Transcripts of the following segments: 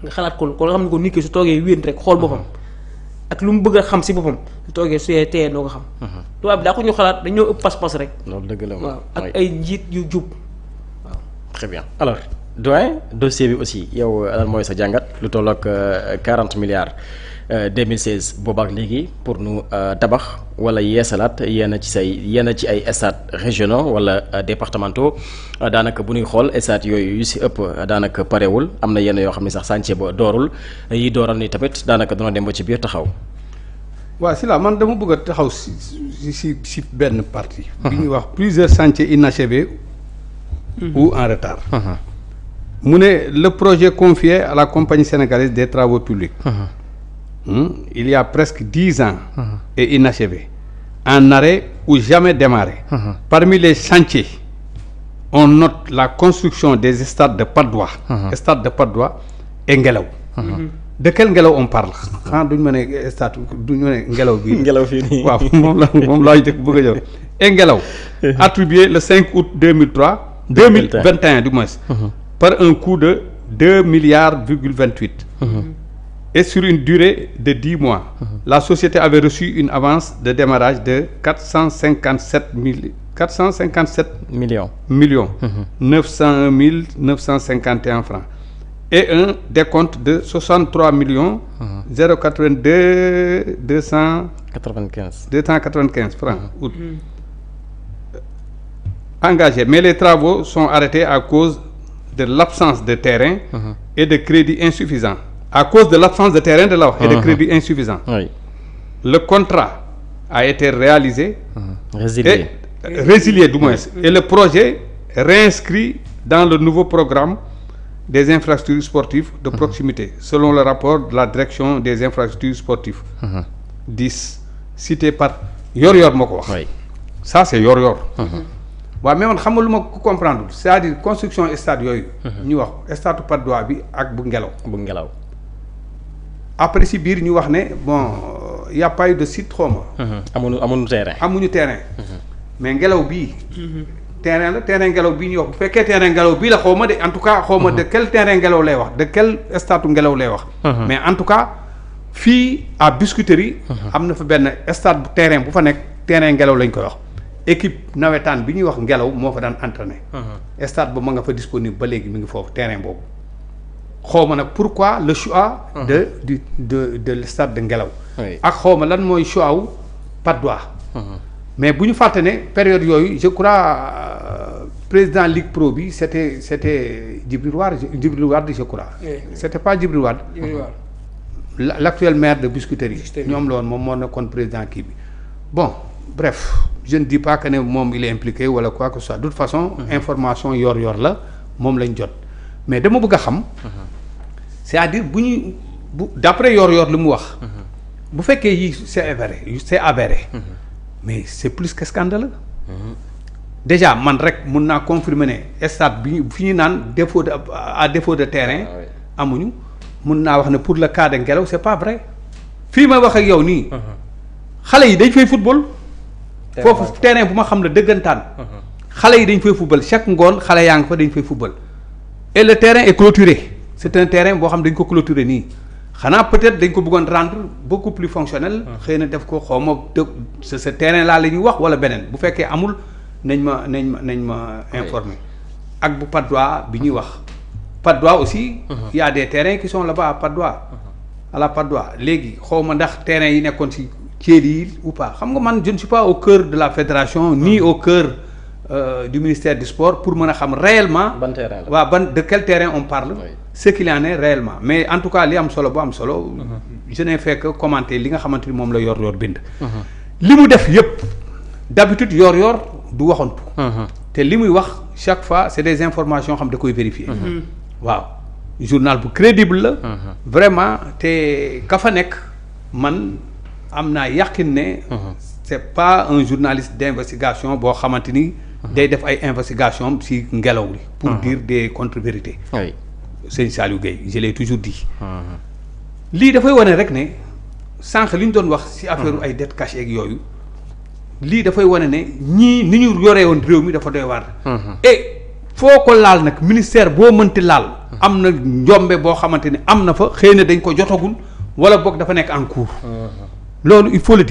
nga xalaat ko nga xam ne ko nit ki su toogee wéen rek xool boppam ak lu mu bëgg a xam si boppam su toogee su teyee doo ko xam. tubaab bi daa ko ñu xalaat dañoo ëpp pas-pas rek. loolu dëgg la waaw ak ay njiit yu jub waaw. très bien alors doyen dossier bi aussi yow lan mooy sa jàngat lu toll ak 40 milliards 2016 boobaak léegi pour nu tabax wala yeesalaat yenn ci ay stades régionaux wala départementaux daanaka bu ñuy xool stades yooyu yu si ëpp daanaka parewul am na yenn yoo xam ne sax chantier ba doorul yi dooral ni tamit daanaka dana dem ba ci biir taxaw. waaw si la man dama bëgg a taxaw si benn partie. bi ñuy wax plusieurs chantiers inachevés ou en retard. mu ne le projet confié à la compagnie sénégalaise des travaux publics. Il y a presque 10 ans est inachevé, en arrêt ou jamais démarré. Parmi les chantiers, on note la construction des stades de Patte d'Oie. Stade de Patte d'Oie et Ngelaw. De quel Ngelaw on parle? Ah duñ ma ne stade duñ ma ne Ngelaw bi. Ngelaw fii nii waaw moom laa jëkk bëgg a jox. Et Ngelaw attribué le 5 août 2021 du moins. Par un coût de 2 milliards virgule 28. Et sur une durée de 10 mois, la société avait reçu une avance de démarrage de 457 millions 901 951 francs et un décompte de 63 millions 082 295 francs engagés. Mais les travaux sont arrêtés à cause de l'absence de terrain et de crédits insuffisants. À cause de l'absence de terrain de la wax et de crédit insuffisant. Oui. Le contrat a été réalisé. Résilié du moins. Et le projet réinscrit dans le nouveau programme des infrastructures sportives de proximité, selon le rapport de la direction des infrastructures sportives. 10 cité par Yor moo ko wax. Oui. Ça c'est Yor. waaw mais man xam nga lu ma ko comprendre c'est-à-dire construction stade yooyu. ñu wax stade Patte d'Oie bi ak bu Ngelaw. Après si biir ñu wax ne bon y a pas eu de site xaw ma. amuñu terrain. mais Ngelaw bii. terrain Ngelaw bii ñuy wax bu fekkee terrain Ngelaw bii la xaw ma de en tout cas xaw ma de quel terrain Ngelaw lay wax de quel stade Ngelaw lay wax. mais en tout cas fii à Biscuiterie. am na fa benn stade bu terrain bu fa nekk terrain Ngelaw lañ koy wax. équipe nawetaan bi ñuy wax Ngelaw moo fa daan entraîner. stade ba ma nga fa disponible ba léegi mi ngi foofu terrain boobu. xawma nag pourquoi le choix de le stade de Ngelaw ak xawma lan mooy choix wu Patte d'Oie mais bu ñu fàtte ne période yooyu je crois président Ligue Pro bi c'était Djibril Wade je crois c'était pas Djibril Wade l'actuel maire de Biscuiterie ñoom la woon moom moo nekkoon président kii bi bon bref je ne dis pas que ne moom il est impliqué wala quoi que ce soit de toute façon information yor la moom lañ jot mais dama bëgg a xam c'est-à-dire bu d'après yor li mu wax bu fekkee yi c'est avéré mais c'est plus que scandaleux déjà man rek mun naa confirmer ne stade bi fi ñu naan à défaut de terrain amuñu mun naa wax ne pour le cas de Ngelaw c'est pas vrai fii may wax ak yow nii xale yi dañ fay football foofu terrain bu ma xam ne dëggantaan xale yi dañ fay football chaque ngoon xale yaa ngi fa dañ fay football et le terrain est clôturé c'est un terrain boo xam dañ ko clôturer nii xanaa peut-être dañ ko bëggoon rendre beaucoup plus fonctionnel xëy na def ko xaw ma ce terrain là la ñuy wax wala beneen bu fekkee amul nañ ma informer ak bu Patte d'Oie bi ñuy wax Patte d'Oie aussi il y a des terrains qui sont là-bas à Patte d'Oie à la Patte d'Oie léegi xaw ma ndax terrain yi nekkoon ci Thièli yi ou pas xam nga man je ne suis pas au cœur de la fédération ni au cœur du ministère du sport pour mën a xam réellement de quel terrain on parle ce qu'il en est réellement mais en tout cas li am solo bu am solo je n'ai fait que commenter li nga xamante ni moom la yor bind li mu def yëpp d'habitude yor du waxantu te li muy wax chaque fois c'est des informations xam da koy vérifier waaw journal bu crédible la vraiment te ka fa nekk man am naa yàqin ne c'est pas un journaliste d'investigation boo xamante ni day def ay investigation ci Ngelaw li pour dire des contre-vérités sëñ Saliou Gueye je l'ai toujours dit lii dafay wane rek ne sànq li ñu doon wax ci affaire ay dettes cachées ak yooyu lii dafay wane ne ñii ni ñu yoree woon réew mi dafa doy waar et foo ko laal nag ministère boo mënti laal am na njombe boo xamante ni am na fa xëy na dañ ko jotagul wala boog dafa nekk en cours. loolu il faut le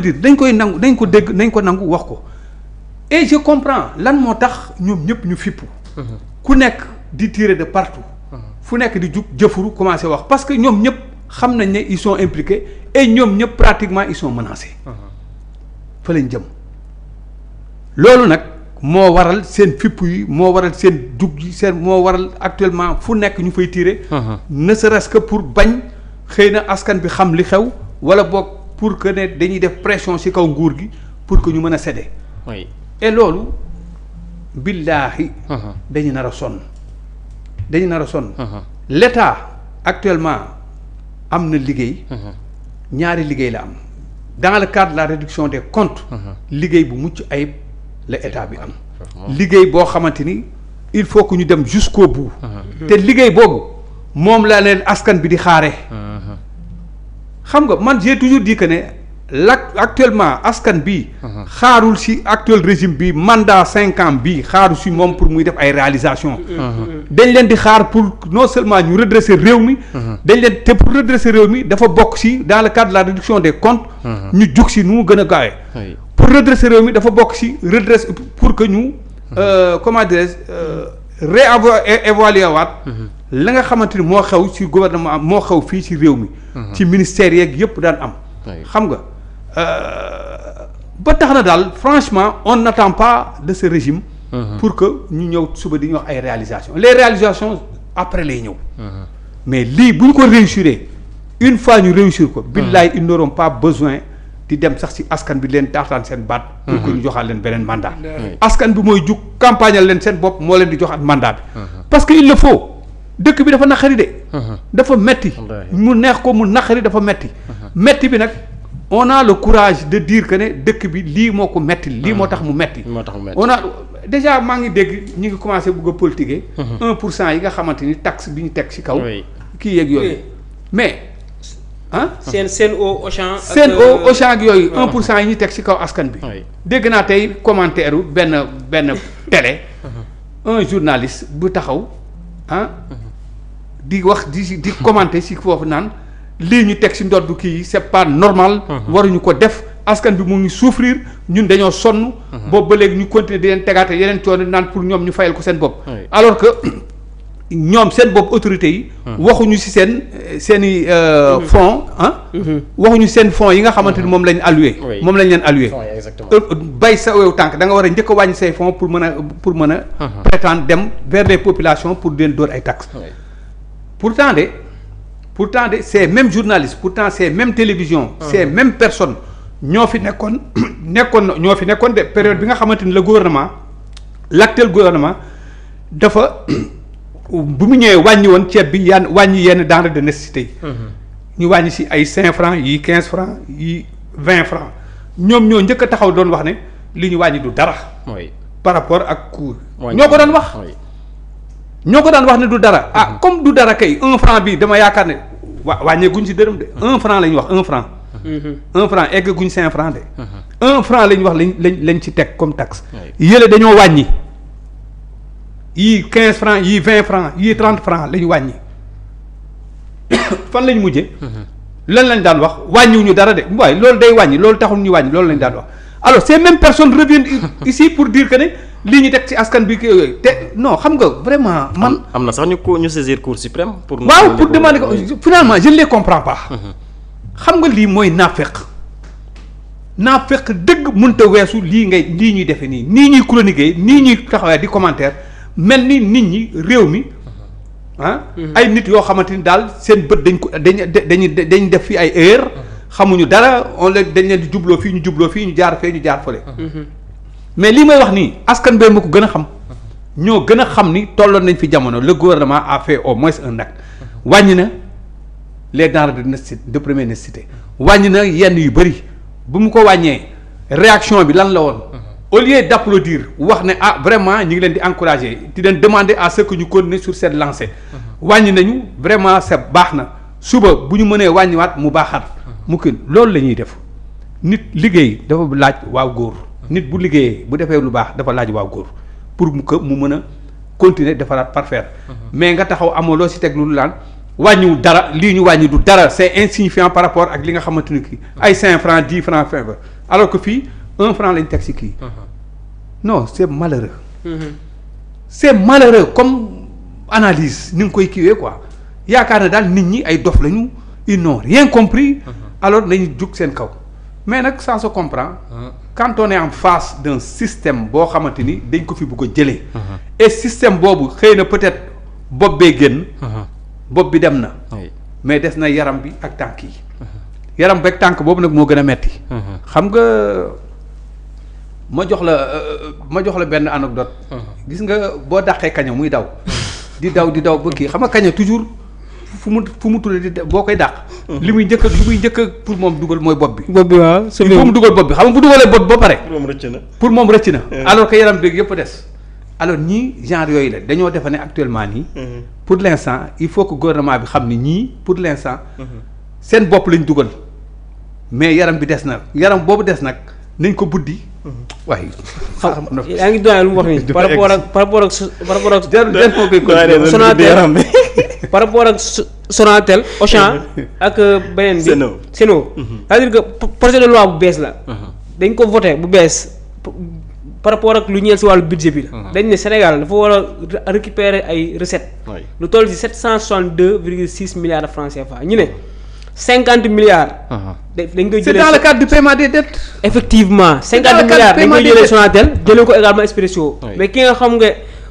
dire dañ koy nangu dañ ko dégg nañ ko nangu wax ko et je comprends lan moo tax ñoom ñëpp ñu fippu. ku nekk di tirer de partout. fu nekk di jug jëfuru commencé wax parce que ñoom ñëpp xam nañ ne ils sont impliqués et ñoom ñëpp pratiquement ils sont menacés. fa lañ jëm loolu nag moo waral seen fipp yi moo waral seen jug yi moo waral actuellement fu nekk ñu fay tirer. ne serait-ce que pour bañ xëy na askan bi xam li xew wala boog pour que ne dañuy def pression ci kaw nguur gi pour que ñu mën a céder. oui et loolu billaahi dañu nar a sonn l'État actuellement am na liggéey ñaari liggéey la am dans le cadre de la réduction des comptes liggéey bu mucc ayib la état bi am liggéey boo xamante ni il faut que ñu dem jusqu'au bout te liggéey boobu moom la leen askan bi di xaare xam nga man j'ai toujours dit que ne actuellement askan bi xaarul ci actuel régime bi mandat 5 ans bi xaaru ci moom pour muy def ay réalisation dañ leen di xaar pour non seulement ñu redresser réew mi dañ leen te pour redresser réew mi dafa bokk ci dans le cadre de la réduction des comptes ñu jug ci nu mu gën a gaawee pour redresser réew mi dafa bokk ci redresser pour que ñu comment dirais-je réévaluer waat la nga xamante ni moo xew ci gouvernement moo xew fii ci réew mi ci ministères yeeg yëpp daan am xam nga ba tax na daal franchement on n'attend pas de ce régime pour que ñu ñëw suba di ñu wax ay réalisations les réalisations après lay ñëw mais lii bu ñu ko réussir une fois ñu réussir ko billaay ils n'auront pas besoin di dem sax ci askan bi leen taataan seen baat pour que ñu joxaat leen beneen mandat askan bi mooy jug campagnal leen seen bopp moo leen di joxaat mandat bi parce que il le faut dëkk bi dafa naqari de dafa metti mu neex ko mu naqari dafa metti metti bi nag on a le courage de dire que ne dëkk bi lii moo ko metti lii moo tax mu metti on a déjà maa ngi dégg ñi ngi commencé bëgg a politiquer 1% yi nga xamante ni taxe bi ñu teg ci kaw kii yeeg yooyu mais seen au Auchan ak yooyu 1% yi ñu teg ci kaw askan bi dégg naa tey commentaire benn télé un journaliste bu taxaw di wax di commenter ci foofu naan lii ñu teg ci ndoddu kii yi c'est pas normal waruñu ko def askan bi mu ngi souffrir ñun dañoo sonn boobu ba léegi ñu continuer di leen tegaate yeneen coono naan pour ñoom ñu fayal ko seen bopp alors que ñoom seen bopp autorités yi waxuñu ci seeni fonds waxuñu seen fonds yi nga xamante ni moom lañ alloué moom lañ leen alloué bay sa wew tànk da nga war a njëkk a wàññi say fonds pour mën a prétendre dem vers les populations pour leen dóor ay taxes pourtant de ces mêmes journalistes pourtant ces mêmes télévisions ces mêmes personnes ñoo fi nekkoon de période bi nga xamante ni le gouvernement l'actuel gouvernement dafa bu mu ñëwee wàññi woon ceeb bi wàññi yenn denrées de nécessité yi ñu wàññi ci ay 5 francs yi 15 francs yi 20 francs ñoom ñoo njëkk a taxaw doon wax ne li ñu wàññi du dara par rapport ak coût ñoo ko doon wax ne du dara comme du dara kay 1 franc bi dama yaakaar ne wàññee guñ ci dërëm de 1 franc la ñu wax 1 franc 1 franc egg guñ 5 francs de 1 franc la ñu wax lañ ci teg comme taxe yële dañoo wàññi yii 15 francs yii 20 francs yii 30 francs la ñu wàññi fan lañ mujjee lan lañ daan wax wàññiwuñu dara de waaye loolu day wàññi loolu taxul ñu wàññi loolu lañ daan wax alors ces mêmes personnes reviennent ici pour dire que ne lii ñu teg ci askan bi yooyu te non xam nga vraiment man am na sax ñu saisir Cour suprême pour demander ko finalement je ne les comprends pas xam nga lii mooy naafeq dëgg mënta weesu lii ñuy defe nii ñuy chroniquer nii ñuy taxawee di commentaire mel ni nit ñi réew mi ay nit yoo xamante ni daal seen bët dañ def fi ay erreur xamuñu dara dañ leen di jubloo fii ñu jaar fee ñu jaar fële mais lii may wax nii askan bee ma ko gën a xam ñoo gën a xam ni tolloon nañ fi jamono le gouvernement a fait au moins un acte wàññi na les denrées de première nécessité wàññi na yenn yu bëri bu mu ko wàññee réaction bi lan la woon au lieu d'applaudir wax ne vraiment ñu ngi leen di encourager di leen demander à ce que ñu continuer sur cette lancée wàññi nañu vraiment c'est baax na suba bu ñu mënee wàññiwaat mu baaxaat mu kii loolu la ñuy def nit liggéey dafa laaj waaw góor nit bu liggéeyee bu defee lu baax dafa laaj waaw góor pour mu mën continuer defaraat parfaire mais nga taxaw amoo loo si teg lu laan wàññiwul dara lii ñu wàññi du dara c'est insignifiant par rapport ak li nga xamante ni kii ay 5 francs 10 francs fin alors que fii 1 franc lañ teg si kii non c'est malheureux c'est malheureux comme analyse ni nga koy kiiwee quoi yaakaar na daal nit ñi ay dof lañu ils n'ont rien compris alors nañu jug seen kaw mais nag ça se comprend quand on est en face d'un système boo xamante ni dañ ko fi bëgg a jëlee et système boobu xëy na peut-être bopp bee génn bopp bi dem na mais des na yaram bi ak tànk yi yaram bi ak tànk boobu nag moo gën a metti xam nga ma jox la benn anecdote gis nga boo dàqee kaña muy daw di daw ba kii xam nga kaña toujours fu mu tudd di boo koy dàq li muy njëkk pour moom dugal mooy bopp bi waaw il faut mu dugal bopp bi xam nga bu dugalee bopp ba pare pour moom rëcc na alors que yaram bi yëpp des alors ñii genre yooyu la dañoo defe ne actuellement nii pour l'instant il faut que gouvernement bi xam ne ñii pour l'instant seen bopp lañ dugal mais yaram bi des na yaram boobu des nag nañ ko buddi waaye yaa ngi doon lu mu wax nii par rapport ak Sonatel par rapport ak Sonatel Auchan ak beneen bi Sen'Eau c'est-à-dire que projet de loi bu bees la dañ ko voté bu bees par rapport ak lu ñeel si wàllu budget bi la dañ ne Sénégal dafa war a récupérer ay recettes lu toll si 762,6 milliards de francs CFA ñu ne 50 milliards. dañ koy jëlee c'est dans le cadre du paiement des dettes. effectivement 50 milliards dañ koy jëlee Sonatel jëlee ko également Expresso. mais ki nga xam nga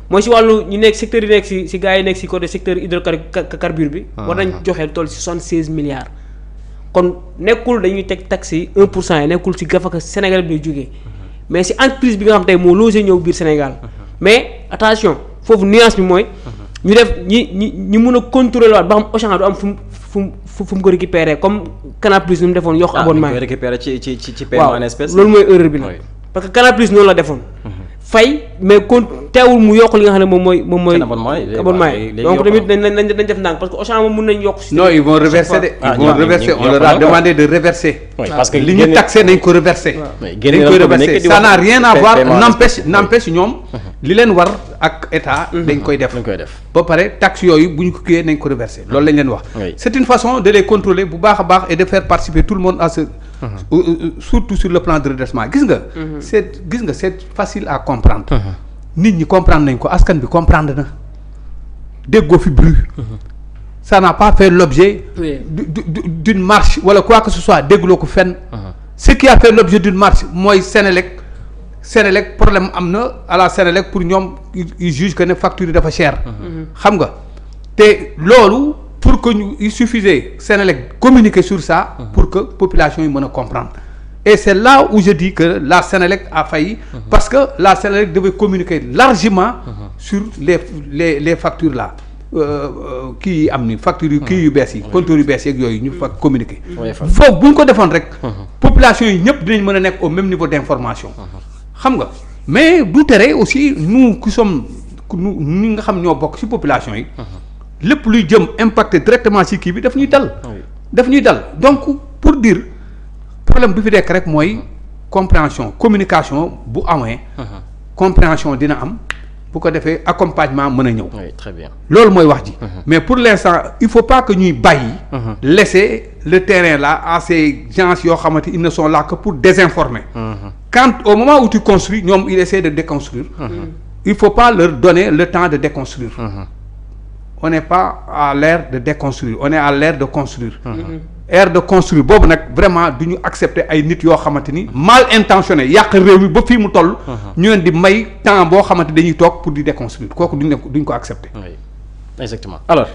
mooy si wàllu ñu nekk secteur yi nekk si gars yi nekk si côté secteur hydrocarbure bi. war nañ joxe toll si 76 milliards. kon nekkul dañuy teg taxe yi 1% yi nekkul si gafaka Sénégal bi lay jógee mais si entreprise bi nga xam tey moo logé ñëw biir Sénégal mais attention foofu nuance bi mooy. ñu def ñi mun a contrôler waat ba xam Auchan du am fu mu ko récupérer comme Canal Plus nu mu defoon yokk abonnement yi récupérer ci paiement en espèce loolu mooy erreur bi nag parce que Canal Plus noonu la defoon fay mais teewul mu yokk li nga xam ne moom mooy abonnement yi donc tamit nañ def ndànk parce que Auchan moom mun nañ yokk si non ils vont reverser on leur a demandé de reverser parce que li ñu taxé nañ ko reverser dañ koy reverser ça n'a rien à voir n'empêche ñoom li leen war ak état dañ koy def ba pare taxe yooyu bu ñu ko kiiyee nañ ko reverser loolu lañ leen wax c'est une façon de les contrôler bu baax a baax et de faire participer tout le monde à ce surtout sur le plan de redressement gis nga c'est facile à comprendre nit ñi comprendre nañ ko askan bi comprendre na déggoo fi bruit ça n'a pas fait l'objet d'une marche wala quoi que ce soit déggloo ko fenn ce qui a fait l'objet d'une marche mooy Sénélec problème am na à la Sénélec pour ñoom ils jugent que ne facture yi dafa cher xam nga te loolu pour que il suffisait Sénélec communiquer sur ça pour que population yi mën a comprendre et c'est là où je dis que la Sénélec a failli parce que la Sénélec devait communiquer largement sur les factures là kii yi am ni factures yu kii yu bees yi compteurs yu bees yeeg yooyu ñu fa communiquer foofu bu ñu ko defoon rek population yi ñëpp dinañ mën a nekk au même niveau d'information xam nga mais du tere aussi nous qui sommes ñi nga xam ñoo bokk ci population yi lépp luy jëm impacté directement ci kii bi daf ñuy dal donc pour dire problème bi fi nekk rek mooy compréhension communication bu amee compréhension dina am bu ko defee accompagnement mën a ñëw très bien loolu mooy wax ji mais pour l'instant il faut pas que ñuy bàyyi laisser le terrain là à ces gens yoo xamante ils ne sont là que pour désinformer quand au moment où tu construis ñoom ils essaient de déconstruire il faut pas leur donner le temps de déconstruire on n'est pas à l'ère de déconstruire on est à l'ère de construire ère de construire boobu nag vraiment du ñu accepter ay nit yoo xamante ni mal intentionné yàq réew mi ba fii mu toll ñu leen di may temps boo xamante dañuy toog pour di déconstruire kooku duñ ko accepter exactement alors